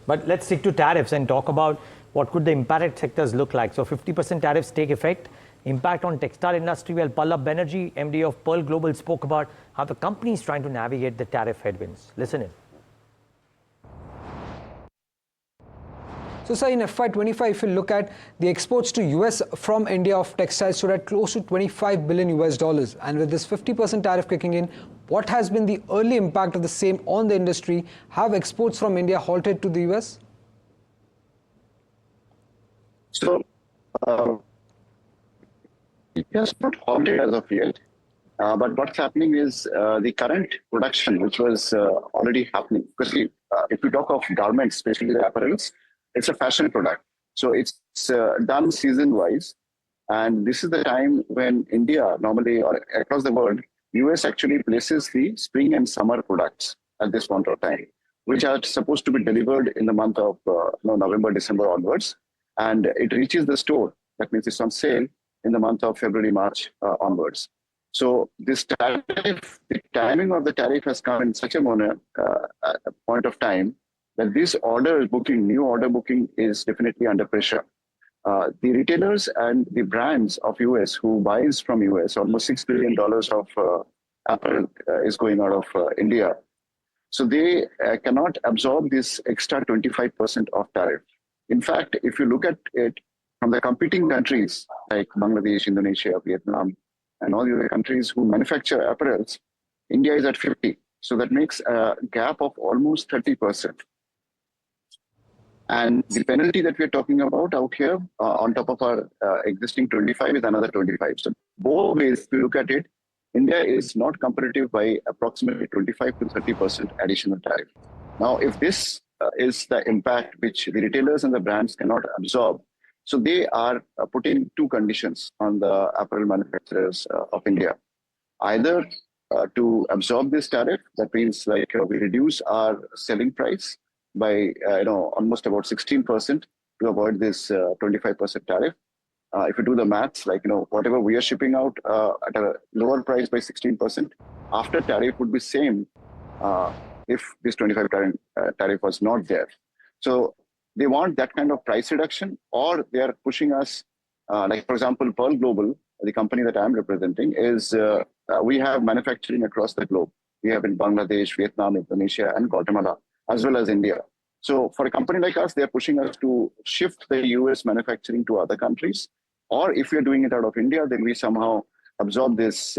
But let's stick to tariffs and talk about what could the impacted sectors look like. So 50% tariffs take effect. Impact on textile industry. Well, Pallab Banerjee, MD of Pearl Global, spoke about how the company is trying to navigate the tariff headwinds. Listen in. So, sir, in FY25, if you look at the exports to US from India of textiles stood at close to 25 billion US dollars. And with this 50% tariff kicking in, what has been the early impact of the same on the industry? Have exports from India halted to the US? So, it has not halted as of yet. But what's happening is the current production, which was already happening, because if you talk of garments, especially the apparels, it's a fashion product. So it's done season-wise. And this is the time when India, normally, or across the world, US actually places the spring and summer products at this point of time, which are supposed to be delivered in the month of November, December onwards. And it reaches the store. That means it's on sale in the month of February, March onwards. So this tariff, the timing of the tariff has come in such a point of time that this new order booking is definitely under pressure. The retailers and the brands of US who buys from US, almost $6 billion of apparel is going out of India. So they cannot absorb this extra 25% of tariff. In fact, if you look at it from the competing countries like Bangladesh, Indonesia, Vietnam, and all the other countries who manufacture apparels, India is at 50. So that makes a gap of almost 30%. And the penalty that we're talking about out here on top of our existing 25 is another 25. So both ways, if you look at it, India is not competitive by approximately 25 to 30% additional tariff. Now, if this is the impact which the retailers and the brands cannot absorb, so they are putting two conditions on the apparel manufacturers of India. Either to absorb this tariff, that means like we reduce our selling price by almost about 16% to avoid this 25% tariff. If you do the maths, like whatever we are shipping out at a lower price by 16%, after tariff would be same if this 25 tariff was not there. So they want that kind of price reduction, or they are pushing us, like for example, Pearl Global, the company that I'm representing, is we have manufacturing across the globe. We have in Bangladesh, Vietnam, Indonesia, and Guatemala, as well as India. So for a company like us, they're pushing us to shift the US manufacturing to other countries. Or if we're doing it out of India, then we somehow absorb this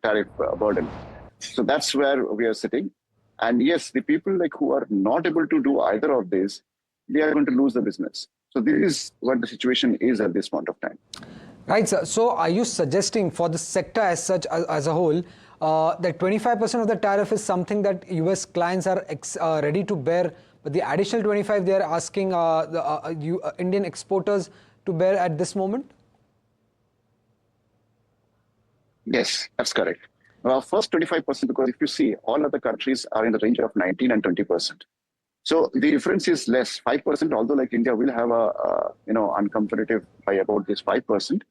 tariff burden. So that's where we are sitting. And yes, the people who are not able to do either of these, they are going to lose the business. So this is what the situation is at this point of time. Right, sir. So are you suggesting for the sector as such, as a whole, that 25% of the tariff is something that US clients are ready to bear, but the additional 25 they are asking the Indian exporters to bear at this moment? Yes, that's correct. First 25%, because if you see, all other countries are in the range of 19 and 20%. So the difference is less, 5%, although like India will have a uncompetitive by about this 5%,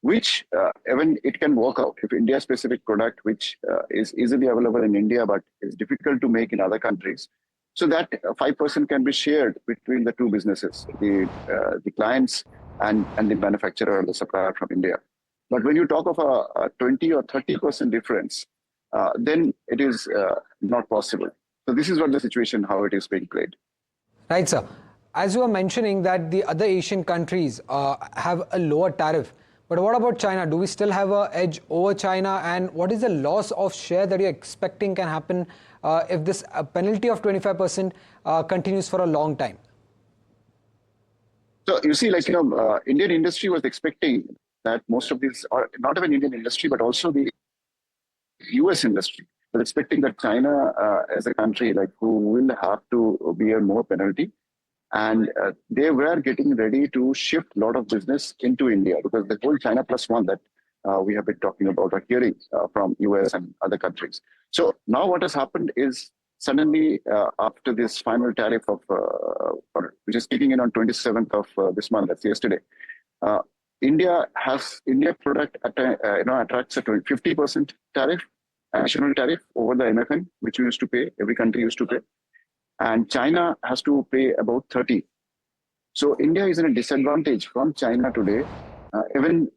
which even it can work out. If India-specific product, which is easily available in India, but is difficult to make in other countries, so that 5% can be shared between the two businesses, the clients and the manufacturer or the supplier from India. But when you talk of a 20 or 30% difference, then it is not possible. So this is what the situation, how it is being played. Right, sir. As you were mentioning that the other Asian countries have a lower tariff, but what about China? Do we still have an edge over China? And what is the loss of share that you're expecting can happen if this penalty of 25% continues for a long time? So you see, Indian industry was expecting that most of these, or not even Indian industry, but also the US industry, was expecting that China as a country who will have to bear more penalty. And they were getting ready to shift a lot of business into India, because the whole China plus one that we have been talking about or hearing from US and other countries. So now what has happened is suddenly after this final tariff of which is kicking in on 27th of this month, that's yesterday, India product attracts a 50% tariff, additional tariff over the MFN, which we used to pay, every country used to pay. and China has to pay about 30. So India is in a disadvantage from China today, even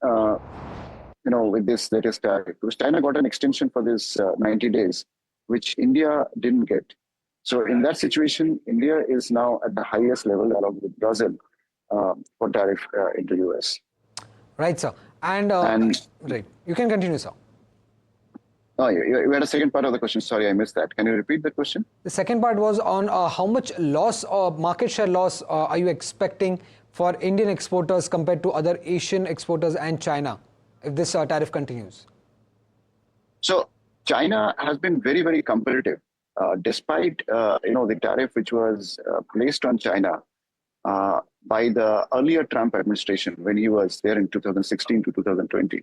with this latest tariff, because China got an extension for this 90 days, which India didn't get. So in that situation, India is now at the highest level along with Brazil for tariff into US. Right, sir. And right, you can continue, sir. Oh, you had a second part of the question. Sorry, I missed that. Can you repeat the question? The second part was on how much loss or market share loss are you expecting for Indian exporters compared to other Asian exporters and China if this tariff continues? So China has been very, very competitive, despite the tariff which was placed on China by the earlier Trump administration when he was there in 2016 to 2020.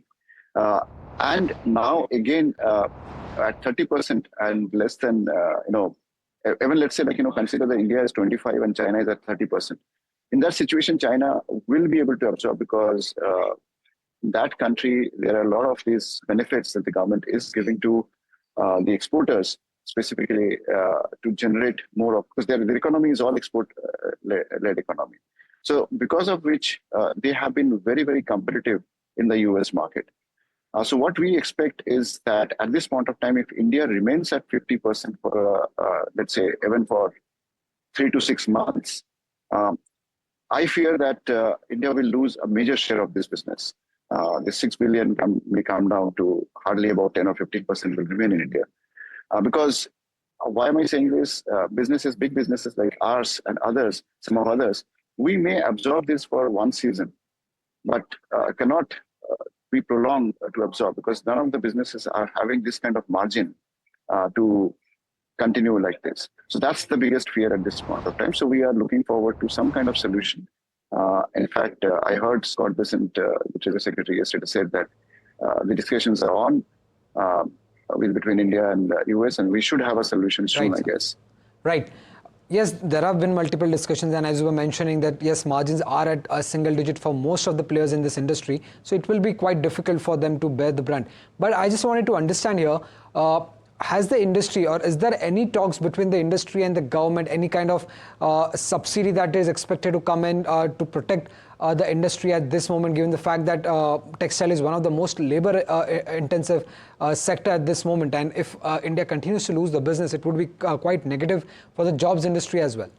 And now again at 30% and less than, even let's say consider that India is 25 and China is at 30%. In that situation, China will be able to absorb because that country, there are a lot of these benefits that the government is giving to the exporters, specifically to generate more of, because their economy is all export-led economy. So because of which they have been very, very competitive in the US market. So what we expect is that at this point of time, if India remains at 50% for, let's say, even for 3 to 6 months, I fear that India will lose a major share of this business. The 6 billion may come down to hardly about 10 or 15% will remain in India. Because why am I saying this? Businesses, big businesses like ours and others, some of others, we may absorb this for one season, but cannot be prolonged to absorb because none of the businesses are having this kind of margin to continue like this. So that's the biggest fear at this point of time. So we are looking forward to some kind of solution. In fact, I heard Scott Bessent, the Treasury Secretary, yesterday said that the discussions are on between India and the US, and we should have a solution soon, right, I guess. Right. Yes, there have been multiple discussions, and as you were mentioning that yes, margins are at a single digit for most of the players in this industry, so it will be quite difficult for them to bear the brunt. But I just wanted to understand here, has the industry, or is there any talks between the industry and the government, any kind of subsidy that is expected to come in to protect the industry at this moment, given the fact that textile is one of the most labor intensive sector at this moment, and if India continues to lose the business, it would be quite negative for the jobs industry as well.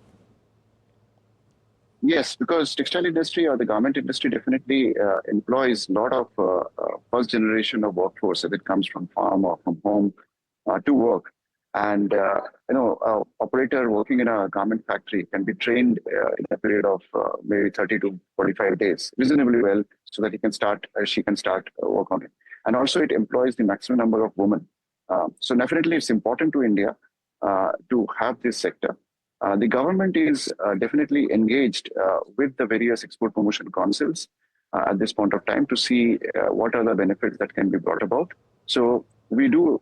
Yes, because textile industry or the garment industry definitely employs a lot of first generation of workforce that it comes from farm or from home to work. And, an operator working in a garment factory can be trained in a period of maybe 30 to 45 days reasonably well so that he can start, she can start work on it. And also it employs the maximum number of women. So definitely it's important to India to have this sector. The government is definitely engaged with the various export promotion councils at this point of time to see what are the benefits that can be brought about. So we do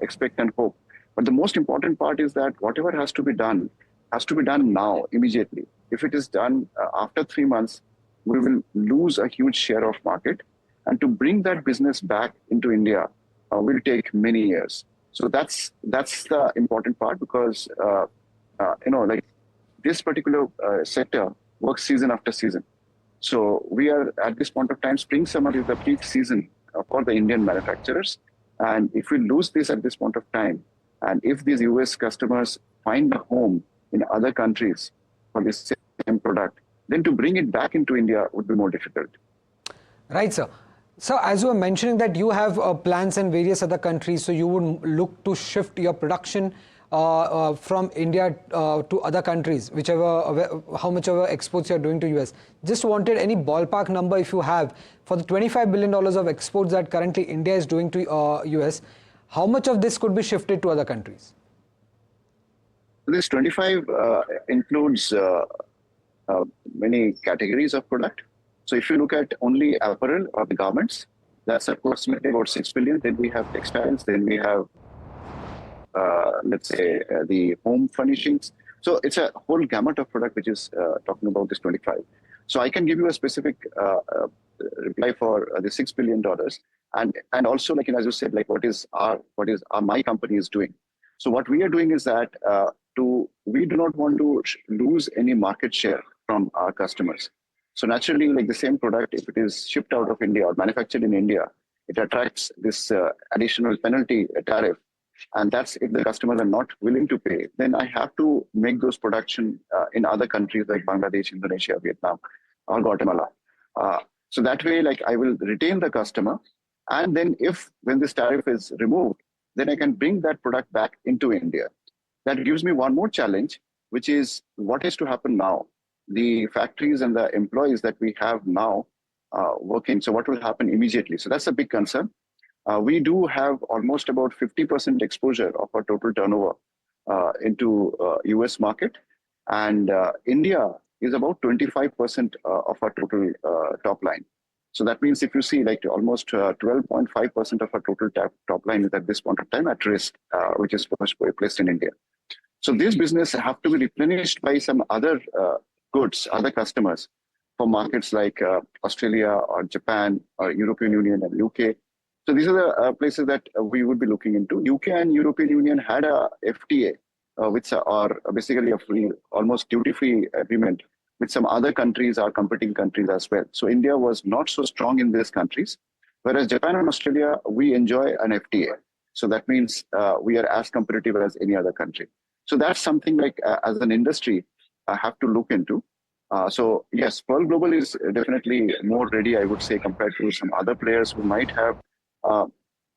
expect and hope. But the most important part is that whatever has to be done now, immediately. If it is done after 3 months, we will lose a huge share of market. And to bring that business back into India will take many years. So that's the important part because, like this particular sector works season after season. So we are at this point of time, spring, summer is the peak season for the Indian manufacturers. And if we lose this at this point of time, and if these US customers find a home in other countries for this same product, then to bring it back into India would be more difficult. Right, sir. So as you were mentioning that you have plans in various other countries, so you would look to shift your production from India to other countries, how much ever exports you're doing to US. Just wanted any ballpark number if you have for the $25 billion of exports that currently India is doing to US, how much of this could be shifted to other countries? This 25 includes many categories of product. So if you look at only apparel or the garments, that's approximately about 6 billion. Then we have textiles, then we have let's say the home furnishings. So it's a whole gamut of product which is talking about this 25. So I can give you a specific reply for the $6 billion, and also like as you said, like what is my company is doing. So what we are doing is that we do not want to lose any market share from our customers. So naturally, like the same product, if it is shipped out of India or manufactured in India, it attracts this additional penalty tariff. And that's if the customers are not willing to pay, then I have to make those production in other countries like Bangladesh, Indonesia, Vietnam, or Guatemala. So that way, like I will retain the customer. And then when this tariff is removed, then I can bring that product back into India. That gives me one more challenge, which is what is to happen now. The factories and the employees that we have now working, so what will happen immediately? So that's a big concern. We do have almost about 50% exposure of our total turnover into US market. And India is about 25% of our total top line. So that means if you see like almost 12.5% of our total top line is at this point of time at risk, which is placed in India. So this business have to be replenished by some other goods, other customers for markets like Australia or Japan or European Union and UK. So these are the places that we would be looking into. UK and European Union had a FTA, which are basically a free, almost duty-free agreement with some other countries or competing countries as well. So India was not so strong in these countries, whereas Japan and Australia, we enjoy an FTA. So that means we are as competitive as any other country. So that's something like as an industry, I have to look into. So yes, Pearl Global is definitely more ready, I would say, compared to some other players who might have a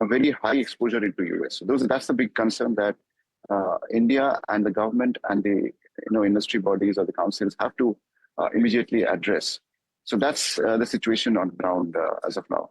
very high exposure into US. So that's the big concern that India and the government and the industry bodies or the councils have to immediately address. So that's the situation on ground as of now.